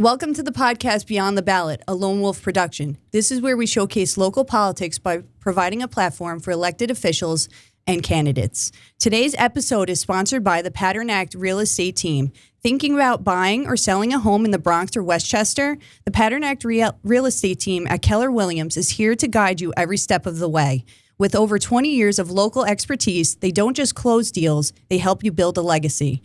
Welcome to the podcast Beyond the Ballot, a Lone Wolf production. This is where we showcase local politics by providing a platform for elected officials and candidates. Today's episode is sponsored by the Pattern Act Real Estate Team. Thinking about buying or selling a home in the Bronx or Westchester? The Pattern Act Real Estate Team at Keller Williams is here to guide you every step of the way. With over 20 years of local expertise, they don't just close deals, they help you build a legacy.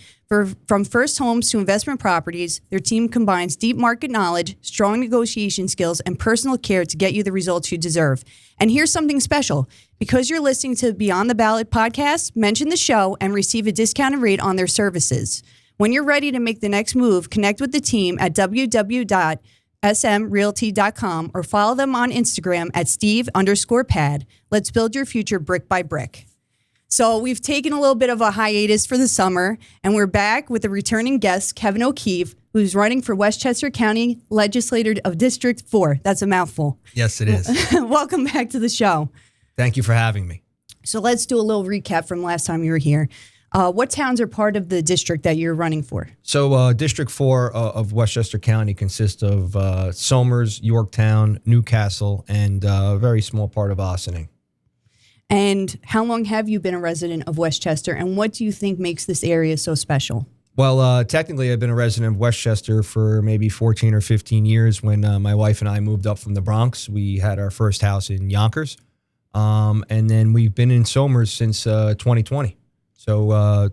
From first homes to investment properties, their team combines deep market knowledge, strong negotiation skills, and personal care to get you the results you deserve. And here's something special. Because you're listening to Beyond the Ballot podcast, mention the show and receive a discounted rate on their services. When you're ready to make the next move, connect with the team at www.smrealty.com or follow them on Instagram at Steve_Pad. Let's build your future brick by brick. So we've taken a little bit of a hiatus for the summer, and we're back with a returning guest, Kevin O'Keefe, who's running for Westchester County Legislator of District 4. That's a mouthful. Yes, it is. Welcome back to the show. Thank you for having me. So let's do a little recap from last time you were here. What towns are part of the district that you're running for? So District 4 of Westchester County consists of Somers, Yorktown, Newcastle, and a very small part of Ossining. And how long have you been a resident of Westchester, and what do you think makes this area so special? Well, technically, I've been a resident of Westchester for maybe 14 or 15 years. When my wife and I moved up from the Bronx, we had our first house in Yonkers, and then we've been in Somers since 2020. So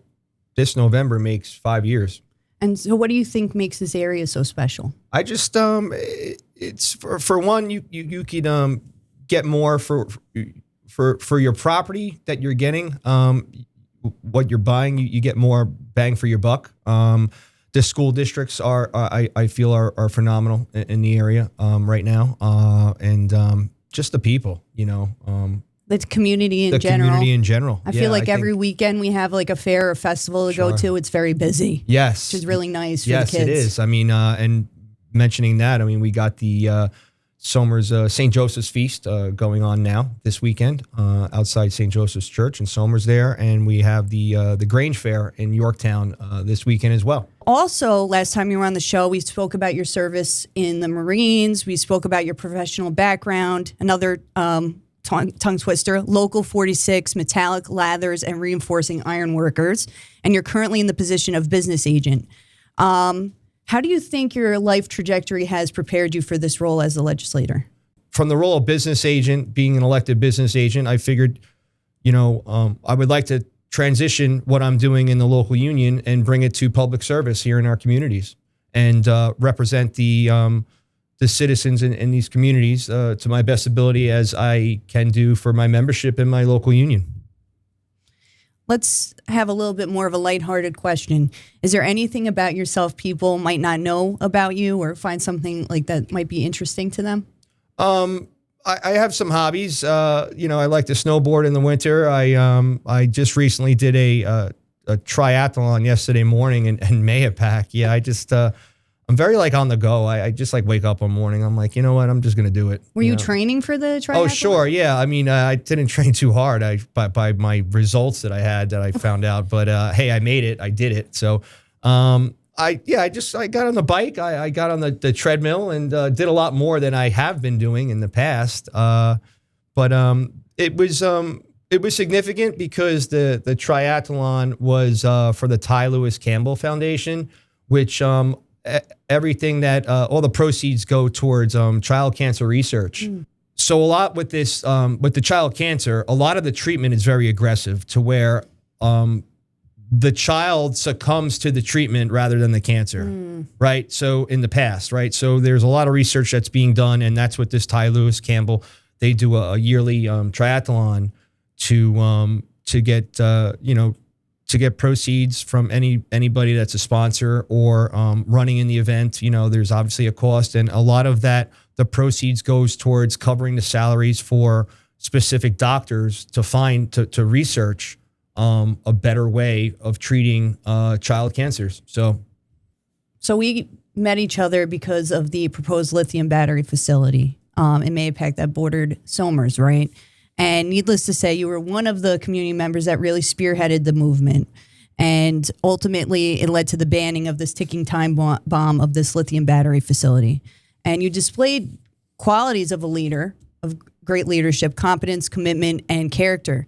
this November makes 5 years. And so what do you think makes this area so special? I just, it's for one, you could get more for your property that you're getting, what you're buying, you get more bang for your buck. The school districts I feel are phenomenal in the area right now. And just the people, The community in general. I feel like every weekend we have like a fair or festival to go to. It's very busy. Yes. Which is really nice for the kids. Yes, it is. I mean, and mentioning that, we got the Somers St. Joseph's Feast going on now this weekend outside St. Joseph's Church in Somers there. And we have the Grange Fair in Yorktown this weekend as well. Also, last time you were on the show, we spoke about your service in the Marines. We spoke about your professional background. Another tongue twister, Local 46, metallic lathers and reinforcing iron workers, and you're currently in the position of business agent. How do you think your life trajectory has prepared you for this role as a legislator? From the role of business agent, being an elected business agent, I figured, I would like to transition what I'm doing in the local union and bring it to public service here in our communities and represent the citizens in these communities to my best ability as I can do for my membership in my local union. Let's have a little bit more of a lighthearted question. Is there anything about yourself people might not know about you or find something like that might be interesting to them? I have some hobbies. I like to snowboard in the winter. I just recently did a triathlon yesterday morning in Mahopac. Yeah, I'm very on the go. I just wake up one morning. I'm like, you know what? I'm just going to do it. Were you training for the triathlon? Oh, sure. Yeah. I mean, I didn't train too hard by my results that I had that I found out. But hey, I made it. I did it. So I got on the bike. I got on the treadmill and did a lot more than I have been doing in the past. But it was significant because the triathlon was for the Ty Lewis Campbell Foundation, which everything that all the proceeds go towards child cancer research. So a lot with this with the child cancer, a lot of the treatment is very aggressive to where the child succumbs to the treatment rather than the cancer, right? So in the past, right? So there's a lot of research that's being done, and that's what this Ty Lewis Campbell, they do a yearly triathlon to get to get proceeds from anybody that's a sponsor or running in the event. There's obviously a cost, and a lot of that, the proceeds goes towards covering the salaries for specific doctors to research a better way of treating child cancers. So we met each other because of the proposed lithium battery facility in Mahopac that bordered Somers, right? And needless to say, you were one of the community members that really spearheaded the movement. And ultimately, it led to the banning of this ticking time bomb of this lithium battery facility. And you displayed qualities of a leader, of great leadership, competence, commitment, and character.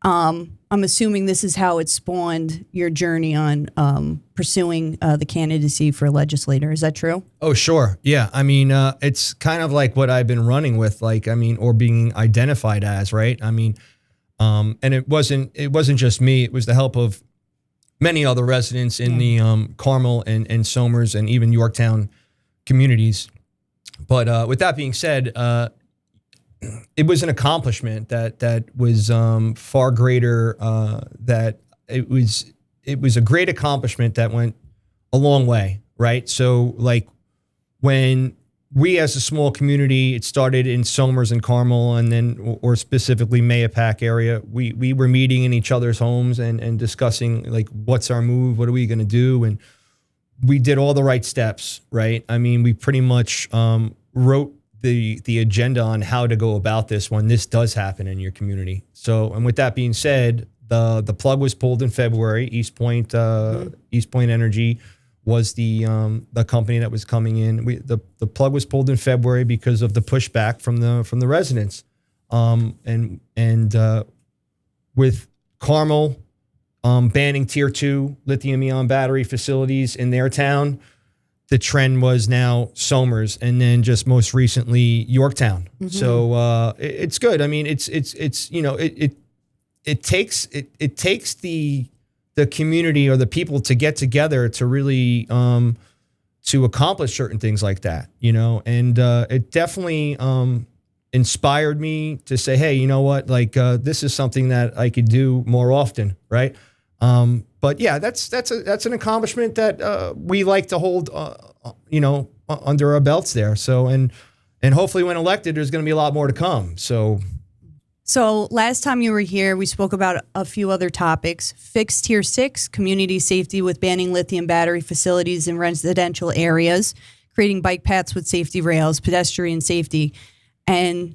I'm assuming this is how it spawned your journey on pursuing the candidacy for legislator. Is that true? Oh, sure. Yeah. I mean, it's kind of like what I've been running with, or being identified as, right? I mean, and it wasn't just me. It was the help of many other residents in the Carmel and Somers and even Yorktown communities. But with that being said, it was an accomplishment that was far greater. That it was a great accomplishment that went a long way, right? So like when we as a small community, it started in Somers and Carmel, and then or specifically Mayapack area, we were meeting in each other's homes and discussing like what's our move, what are we going to do, and we did all the right steps, right? I mean, we pretty much wrote the agenda on how to go about this when this does happen in your community. So, and with that being said, the plug was pulled in February. East Point Energy was the company that was coming in. The plug was pulled in February because of the pushback from the residents, and with Carmel banning Tier 2 lithium-ion battery facilities in their town, the trend was now Somers, and then just most recently Yorktown. Mm-hmm. So it's good. I mean, it takes the community or the people to get together to really to accomplish certain things like that, and it definitely inspired me to say, hey, you know what, like this is something that I could do more often, right? But yeah, that's an accomplishment that we like to hold, under our belts there. So and hopefully when elected, there's going to be a lot more to come. So last time you were here, we spoke about a few other topics: fix Tier 6, community safety with banning lithium battery facilities in residential areas, creating bike paths with safety rails, pedestrian safety, and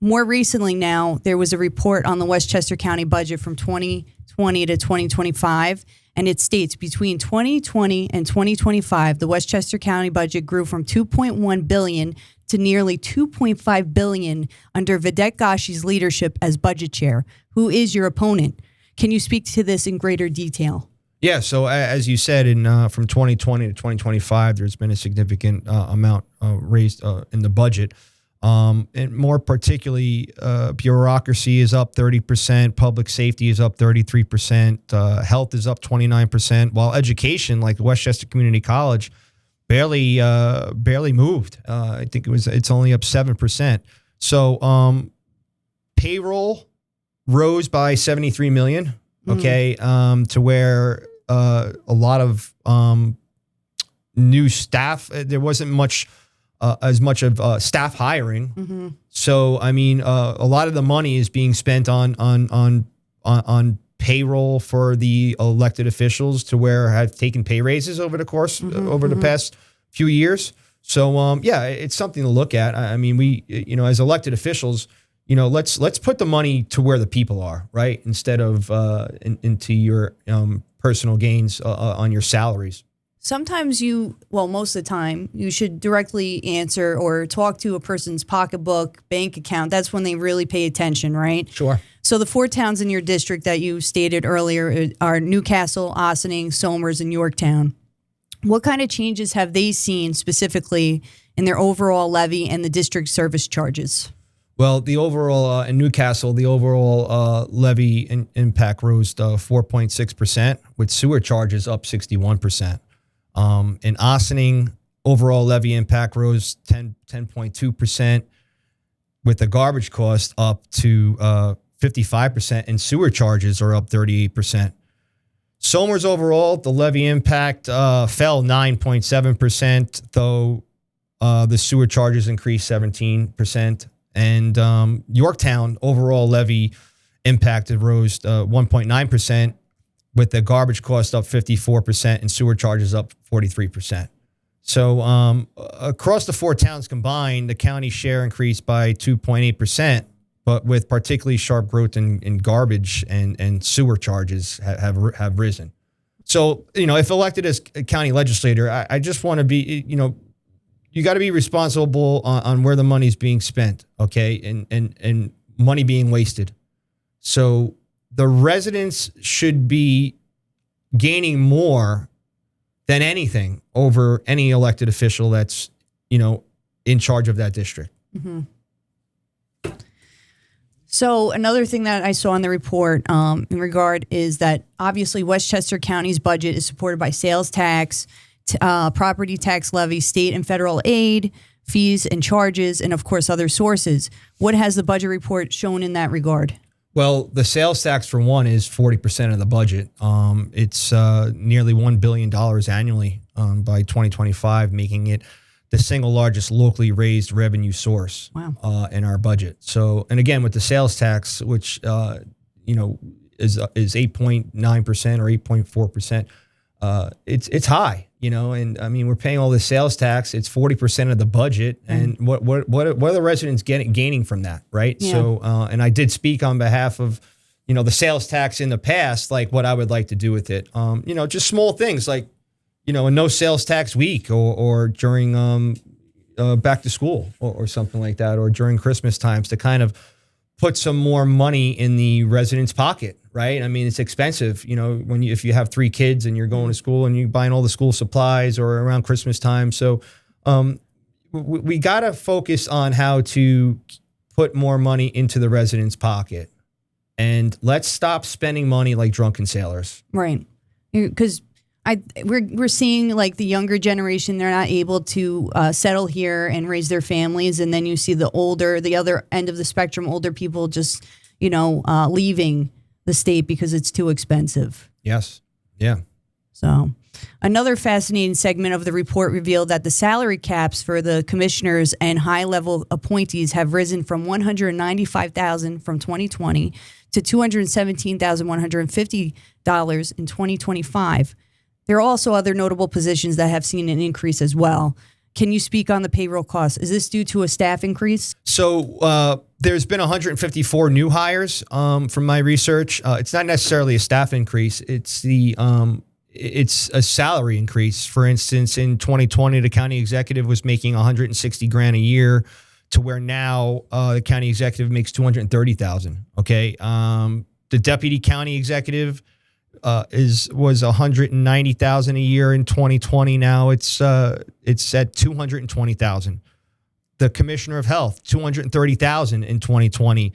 more recently now, there was a report on the Westchester County budget from 2020 to 2025, and it states between 2020 and 2025, the Westchester County budget grew from $2.1 billion to nearly $2.5 billion under Vidette Gashi's leadership as budget chair. Who is your opponent? Can you speak to this in greater detail? Yeah, so as you said, from 2020 to 2025, there's been a significant amount raised in the budget. And more particularly, bureaucracy is up 30%, public safety is up 33%, health is up 29%, while education, like Westchester Community College, barely moved. I think it's only up 7%. So payroll rose by $73 million. Okay, to where a lot of new staff. There wasn't much. As much of staff hiring. Mm-hmm. So, I mean, a lot of the money is being spent on payroll for the elected officials to where have taken pay raises over the course, over the past few years. So, yeah, it's something to look at. I mean, we, as elected officials, let's put the money to where the people are, right? Instead of into your personal gains on your salaries. Sometimes most of the time, you should directly answer or talk to a person's pocketbook, bank account. That's when they really pay attention, right? Sure. So the 4 towns in your district that you stated earlier are Newcastle, Ossining, Somers, and Yorktown. What kind of changes have they seen specifically in their overall levy and the district service charges? Well, the overall in Newcastle, the overall levy impact rose 4.6%, with sewer charges up 61%. In Ossining, overall levy impact rose 10.2%, with the garbage cost up to 55%, and sewer charges are up 38%. Somers overall, the levy impact fell 9.7%, though the sewer charges increased 17%. And Yorktown overall levy impact rose 1.9%. with the garbage cost up 54% and sewer charges up 43%. So across the 4 towns combined, the county share increased by 2.8%, but with particularly sharp growth in garbage and sewer charges have risen. So, if elected as a county legislator, I just want to be, you got to be responsible on where the money's being spent, okay, and money being wasted. So the residents should be gaining more than anything over any elected official that's, in charge of that district. Mm-hmm. So another thing that I saw in the report in regard is that obviously Westchester County's budget is supported by sales tax, property tax levy, state and federal aid, fees and charges, and of course other sources. What has the budget report shown in that regard? Well, the sales tax for one is 40% of the budget. It's nearly $1 billion annually by 2025, making it the single largest locally raised revenue source. Wow. In our budget. So, and again, with the sales tax, which is 8.9% or 8.4%, it's high. And I mean, we're paying all this sales tax. It's 40% of the budget, and what are the residents gaining from that, right? Yeah. So, and I did speak on behalf of, the sales tax in the past, like what I would like to do with it. Just small things like, a no sales tax week, or during back to school or something like that, or during Christmas times, to kind of put some more money in the resident's pocket, right? I mean, it's expensive, if you have 3 kids and you're going to school and you're buying all the school supplies or around Christmas time. So we got to focus on how to put more money into the resident's pocket, and let's stop spending money like drunken sailors. Right. Because we're seeing like the younger generation, they're not able to settle here and raise their families. And then you see the other end of the spectrum, older people just, leaving the state because it's too expensive. Yes. Yeah. So another fascinating segment of the report revealed that the salary caps for the commissioners and high-level appointees have risen from $195,000 from 2020 to $217,150 in 2025. There are also other notable positions that have seen an increase as well. Can you speak on the payroll costs? Is this due to a staff increase? So there's been 154 new hires from my research. It's not necessarily a staff increase. It's it's a salary increase. For instance, in 2020, the county executive was making $160,000 a year, to where now the county executive makes $230,000. Okay, the deputy county executive was $190,000 a year in 2020. Now it's at $220,000. The commissioner of health, $230,000 in 2020,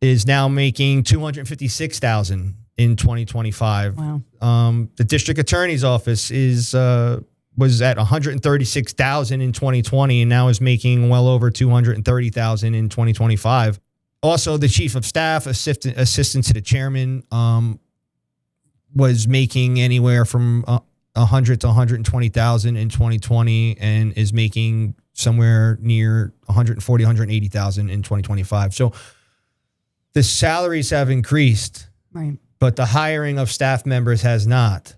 is now making $256,000 in 2025. Wow. The district attorney's office was at $136,000 in 2020 and now is making well over $230,000 in 2025. Also, the chief of staff, assistant to the chairman, was making anywhere from $100,000 to $120,000 in 2020 and is making somewhere near $140,000, $180,000 in 2025. So the salaries have increased, right, but the hiring of staff members has not.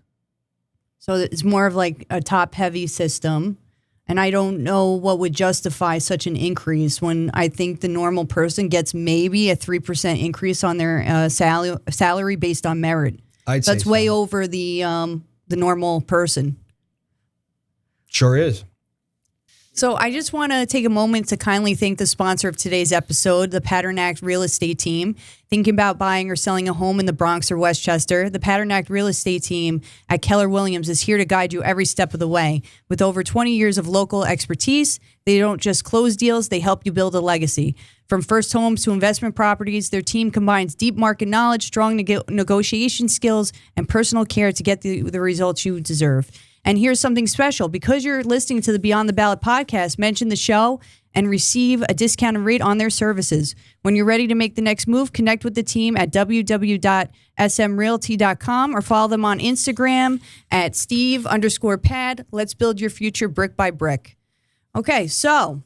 So it's more of like a top-heavy system, and I don't know what would justify such an increase when I think the normal person gets maybe a 3% increase on their salary based on merit. That's way over the normal person. Sure is. So I just want to take a moment to kindly thank the sponsor of today's episode, the Pattern Act Real Estate Team. Thinking about buying or selling a home in the Bronx or Westchester, the Pattern Act Real Estate Team at Keller Williams is here to guide you every step of the way. With over 20 years of local expertise, they don't just close deals, they help you build a legacy. From first homes to investment properties, their team combines deep market knowledge, strong negotiation skills, and personal care to get the results you deserve. And here's something special. Because you're listening to the Beyond the Ballot podcast, mention the show and receive a discounted rate on their services. When you're ready to make the next move, connect with the team at www.smrealty.com or follow them on Instagram at Steve_Pad. Let's build your future brick by brick. Okay, so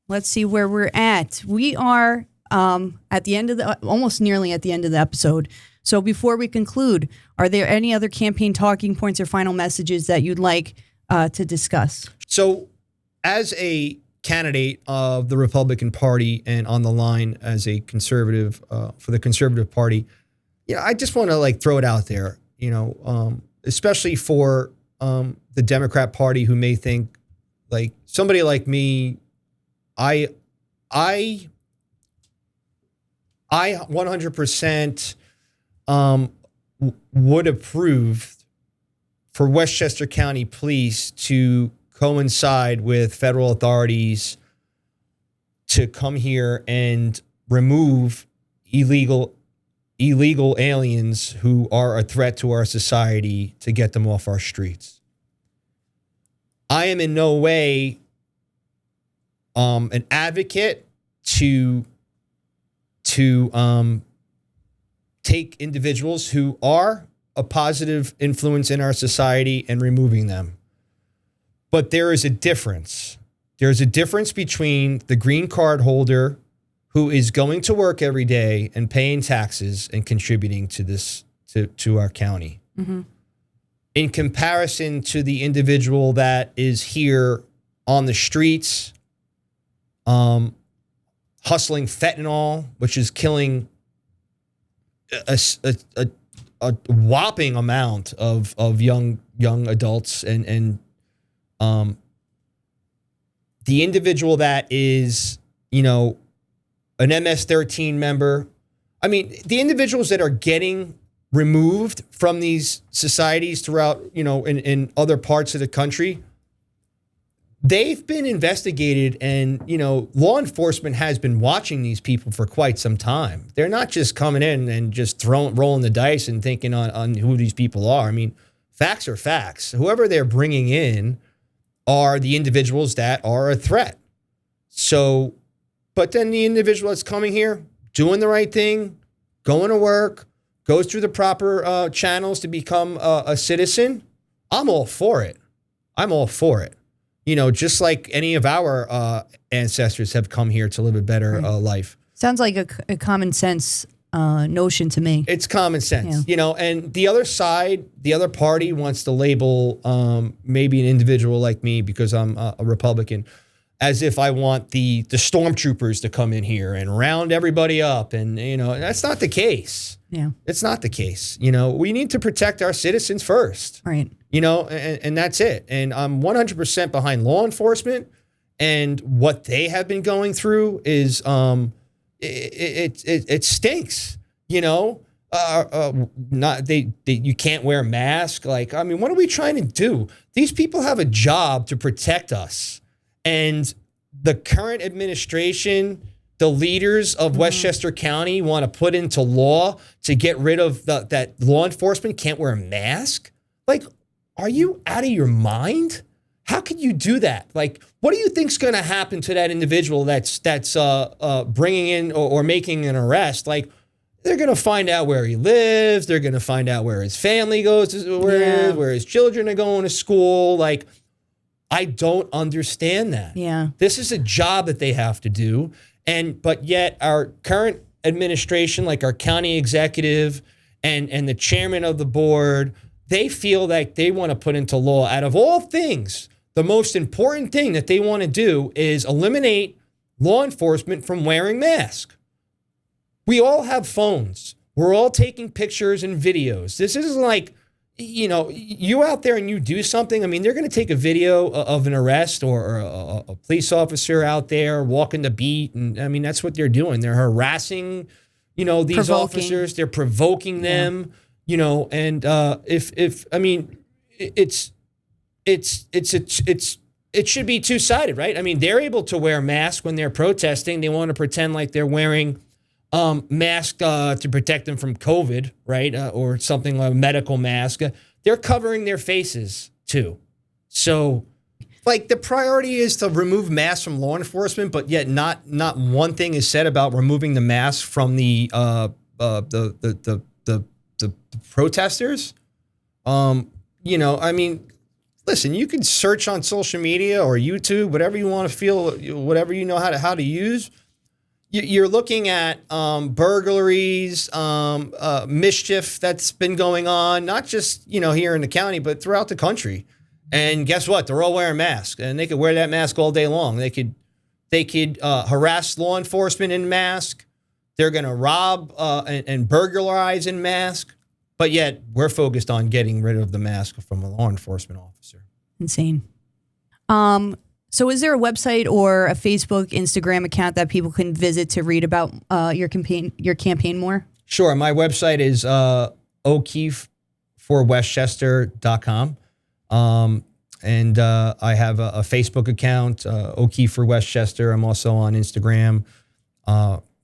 let's see where we're at. We are at the end of almost nearly at the end of the episode. So before we conclude, are there any other campaign talking points or final messages that you'd like to discuss? So as a candidate of the Republican Party and on the line as a conservative for the Conservative Party, I just want to throw it out there. especially for the Democrat Party, who may think like somebody like me, I 100% would approve for Westchester County Police to coincide with federal authorities to come here and remove illegal aliens who are a threat to our society, to get them off our streets. I am in no way an advocate to take individuals who are a positive influence in our society and removing them. But there is a difference. There's a difference between the green card holder who is going to work every day and paying taxes and contributing to this, to our county, in comparison to the individual that is here on the streets, hustling fentanyl, which is killing a whopping amount of young adults, and the individual that is, an MS-13 member. I mean, the individuals that are getting removed from these societies throughout, in other parts of the country, they've been investigated, and, law enforcement has been watching these people for quite some time. They're not just coming in and just rolling the dice and thinking on who these people are. I mean, facts are facts. Whoever they're bringing in are the individuals that are a threat. So, but then the individual that's coming here, doing the right thing, going to work, goes through the proper channels to become a citizen, I'm all for it. I'm all for it. Just like any of our ancestors have come here to live a better life. Sounds like a common sense notion to me. It's common sense, and the other side, the other party wants to label maybe an individual like me, because I'm a Republican, as if I want the stormtroopers to come in here and round everybody up. And, that's not the case. Yeah. It's not the case. We need to protect our citizens first. Right. And that's it. And I'm 100% behind law enforcement, and what they have been going through is it stinks. You can't wear a mask. Like, I mean, what are we trying to do? These people have a job to protect us. And the current administration, the leaders of Westchester County, want to put into law to get rid of that law enforcement can't wear a mask. Like, are you out of your mind? How could you do that? Like, what do you think's going to happen to that individual that's bringing in or making an arrest? Like, they're going to find out where he lives. They're going to find out where his family goes, where his children are going to school. Like, I don't understand that. Yeah. This is a job that they have to do. But yet our current administration, like our county executive and the chairman of the board, they feel like they want to put into law, out of all things, the most important thing that they want to do is eliminate law enforcement from wearing masks. We all have phones. We're all taking pictures and videos. This isn't like, you out there and you do something. I mean, they're going to take a video of an arrest or a police officer out there walking the beat. And I mean, that's what they're doing. They're harassing, these officers. They're provoking them, and it should be two-sided, right? I mean, they're able to wear masks when they're protesting. They want to pretend like they're wearing mask to protect them from COVID, right? Or something like a medical mask. They're covering their faces too. So, like, the priority is to remove masks from law enforcement, but yet not one thing is said about removing the mask from the protesters. I mean, listen, you can search on social media or YouTube, whatever you want to feel, whatever you know how to use. You're looking at burglaries, mischief that's been going on, not just, here in the county, but throughout the country. And guess what? They're all wearing masks, and they could wear that mask all day long. They could harass law enforcement in mask. They're going to rob and burglarize in mask. But yet we're focused on getting rid of the mask from a law enforcement officer. Insane. So is there a website or a Facebook, Instagram account that people can visit to read about your campaign more? Sure. My website is o'keefeforwestchester.com. And I have a Facebook account, O'Keefe for Westchester. I'm also on Instagram.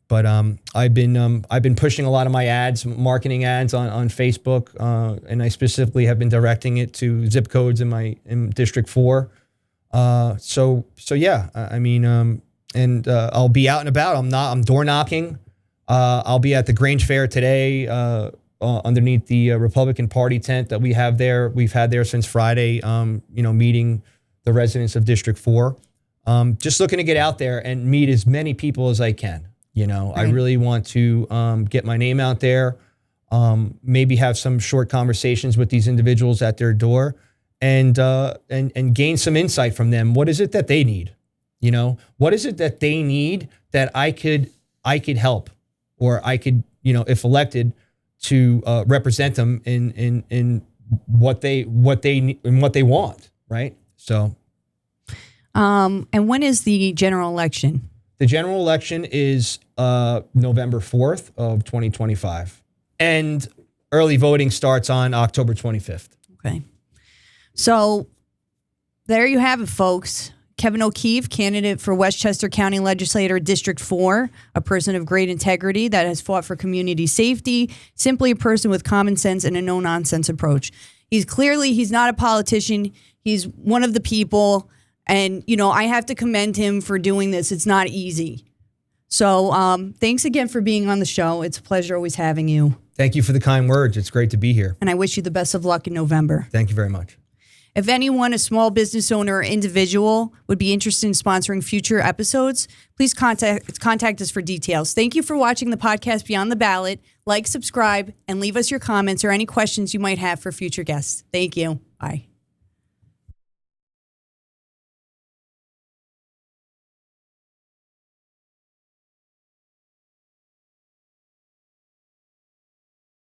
But I've been pushing a lot of my ads, marketing ads on Facebook, and I specifically have been directing it to zip codes in District 4. So yeah, I mean, and I'll be out and about. I'm door knocking. I'll be at the Grange Fair today, underneath the Republican Party tent that we have there. We've had there since Friday. Meeting the residents of District 4. Just looking to get out there and meet as many people as I can. Right. I really want to get my name out there. Maybe have some short conversations with these individuals at their door, and gain some insight from them. What is it that they need? What is it that they need that I could help, or I could, if elected, to represent them in what they want, right? So, and when is the general election? The general election is November 4th of 2025, and early voting starts on October 25th. Okay, so there you have it, folks. Kevin O'Keefe, candidate for Westchester County Legislator, District 4, a person of great integrity that has fought for community safety, simply a person with common sense and a no-nonsense approach. He's not a politician. He's one of the people, and, I have to commend him for doing this. It's not easy. So thanks again for being on the show. It's a pleasure always having you. Thank you for the kind words. It's great to be here. And I wish you the best of luck in November. Thank you very much. If anyone, a small business owner or individual, would be interested in sponsoring future episodes, please contact us for details. Thank you for watching the podcast Beyond the Ballot. Like, subscribe, and leave us your comments or any questions you might have for future guests. Thank you. Bye.